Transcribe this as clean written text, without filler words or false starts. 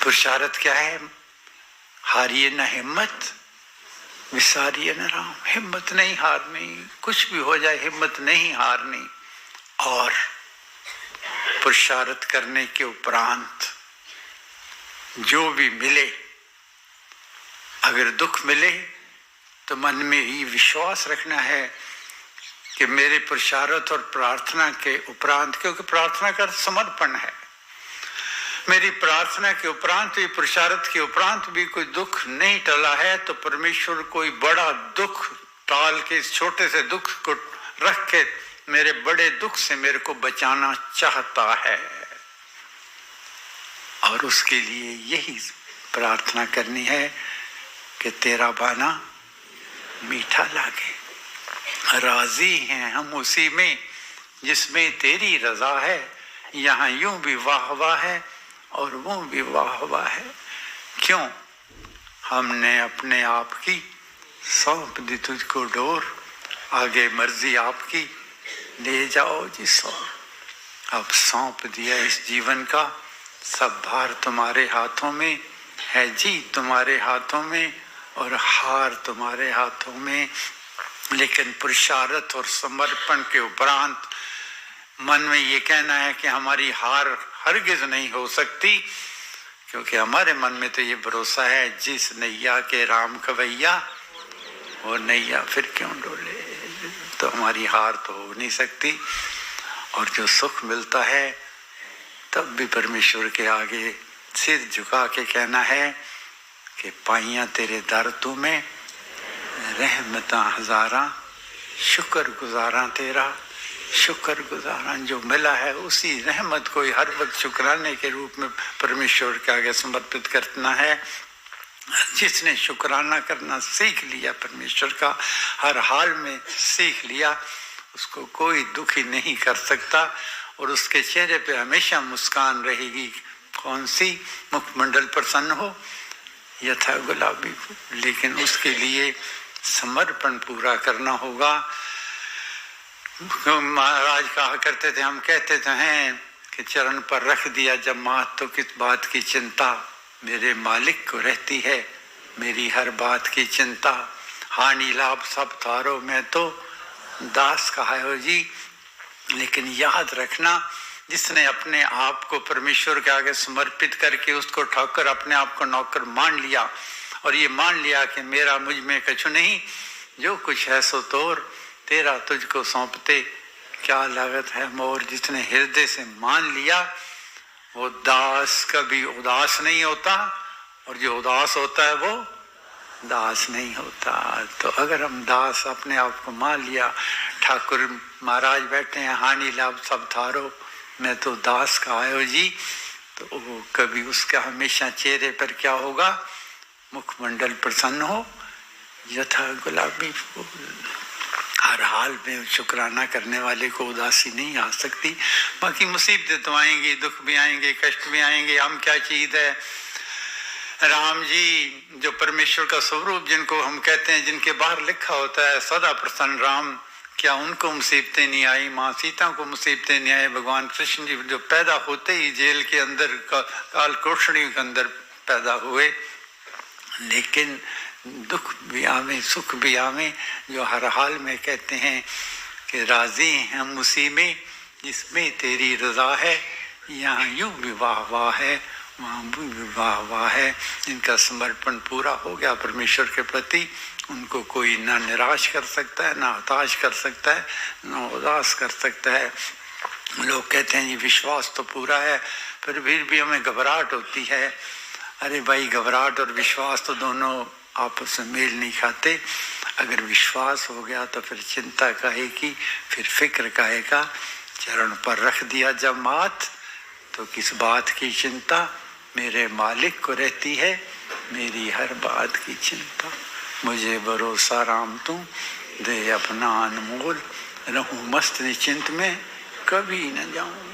पुरुषार्थ क्या है? हारिए न हिम्मत, विसारिए न राम। हिम्मत नहीं हारनी, कुछ भी हो जाए हिम्मत नहीं हारनी। और पुरुषार्थ करने के उपरांत जो भी मिले, अगर दुख मिले तो मन में ही विश्वास रखना है कि मेरे पुरुषार्थ और प्रार्थना के उपरांत, क्योंकि प्रार्थना का समर्पण है, मेरी प्रार्थना के उपरांत भी, पुरुषार्थ के उपरांत भी कोई दुख नहीं टला है तो परमेश्वर कोई बड़ा दुख टाल के, इस छोटे से दुख को रख के मेरे बड़े दुख से मेरे को बचाना चाहता है। और उसके लिए यही प्रार्थना करनी है कि तेरा बाना मीठा लागे। राजी हैं हम उसी में जिसमें तेरी रजा है। यहाँ यूं भी वाह वाह है और वो भी वाह वाह है। क्यों? हमने अपने आप की सौंप दी तुझको डोर, आगे मर्जी आपकी ले जाओ जी सौर। अब सौंप दिया इस जीवन का सब भार, तुम्हारे हाथों में है जी, तुम्हारे हाथों में, और हार तुम्हारे हाथों में। लेकिन पुरुषार्थ और समर्पण के उपरांत मन में ये कहना है कि हमारी हार हरगिज नहीं हो सकती, क्योंकि हमारे मन में तो ये भरोसा है, जिस नैया के राम खवैया वो नैया फिर क्यों डोले। तो हमारी हार तो हो नहीं सकती। और जो सुख मिलता है तब भी परमेश्वर के आगे सिर झुका के कहना है कि पाइयां तेरे दर तू में, रहमता हजारा, शुक्र गुजारा तेरा। शुक्र गुजारा जो मिला है उसी रहमत को हर वक्त शुक्राने के रूप में परमेश्वर के आगे समर्पित करना है। जिसने शुक्राना करना सीख लिया, परमेश्वर का हर हाल में सीख लिया, उसको कोई दुखी नहीं कर सकता और उसके चेहरे पे हमेशा मुस्कान रहेगी। कौन सी? मुखमंडल प्रसन्न हो यथा गुलाबी को। लेकिन उसके लिए समर्पण पूरा करना होगा। महाराज कहा करते थे, हम कहते थे हैं कि चरण पर रख दिया जब मात तो किस बात की चिंता, मेरे मालिक को रहती है मेरी हर बात की चिंता। हानि लाभ सब थारो मैं तो दास कहा हो जी। लेकिन याद रखना, जिसने अपने आप को परमेश्वर के आगे समर्पित करके उसको ठाकुर अपने आप को नौकर मान लिया और ये मान लिया कि मेरा मुझ में कछु नहीं, जो कुछ है सो तोर, तेरा तुझको सौंपते क्या लागत है मोर। जिसने हृदय से मान लिया वो दास कभी उदास नहीं होता, और जो उदास होता है वो दास नहीं होता। तो अगर हम दास अपने आप को मान लिया, ठाकुर महाराज बैठे हैं, हानि लाभ सब थारो मैं तो दास का आयो जी, तो वो कभी उसका हमेशा चेहरे पर क्या होगा? मुखमंडल प्रसन्न हो यथा गुलाबी फूल। हर हाल में शुक्राना करने वाले को उदासी नहीं आ सकती। बाकी मुसीबतें तो आएंगी, दुख भी आएंगे, कष्ट भी आएंगे। हम क्या चीज है? राम जी जो परमेश्वर का स्वरूप जिनको हम कहते हैं, जिनके बाहर लिखा होता है सदा प्रसन्न राम, क्या उनको मुसीबतें नहीं आई? माँ सीता को मुसीबतें नहीं आई? भगवान कृष्ण जी जो पैदा होते ही जेल के अंदर काल कोठरी के अंदर पैदा हुए, लेकिन दुख भी आवे सुख भी आवे, जो हर हाल में कहते हैं कि राजी हैं हम उसी में जिसमें तेरी रजा है। यहाँ यूं भी वाह वाह है, वहाँ भी वाह वाह है। इनका समर्पण पूरा हो गया परमेश्वर के प्रति, उनको कोई ना निराश कर सकता है, ना हताश कर सकता है, ना उदास कर सकता है। लोग कहते हैं ये विश्वास तो पूरा है पर फिर भी हमें घबराहट होती है। अरे भाई, घबराहट और विश्वास तो दोनों आपस में मेल नहीं खाते। अगर विश्वास हो गया तो फिर चिंता काहे की, फिर फिक्र काहे का। चरण पर रख दिया जब मात तो किस बात की चिंता, मेरे मालिक को रहती है मेरी हर बात की चिंता। मुझे भरोसा राम तू दे अपना अनमोल, रहूं मस्त निश्चिंत में कभी न जाऊं।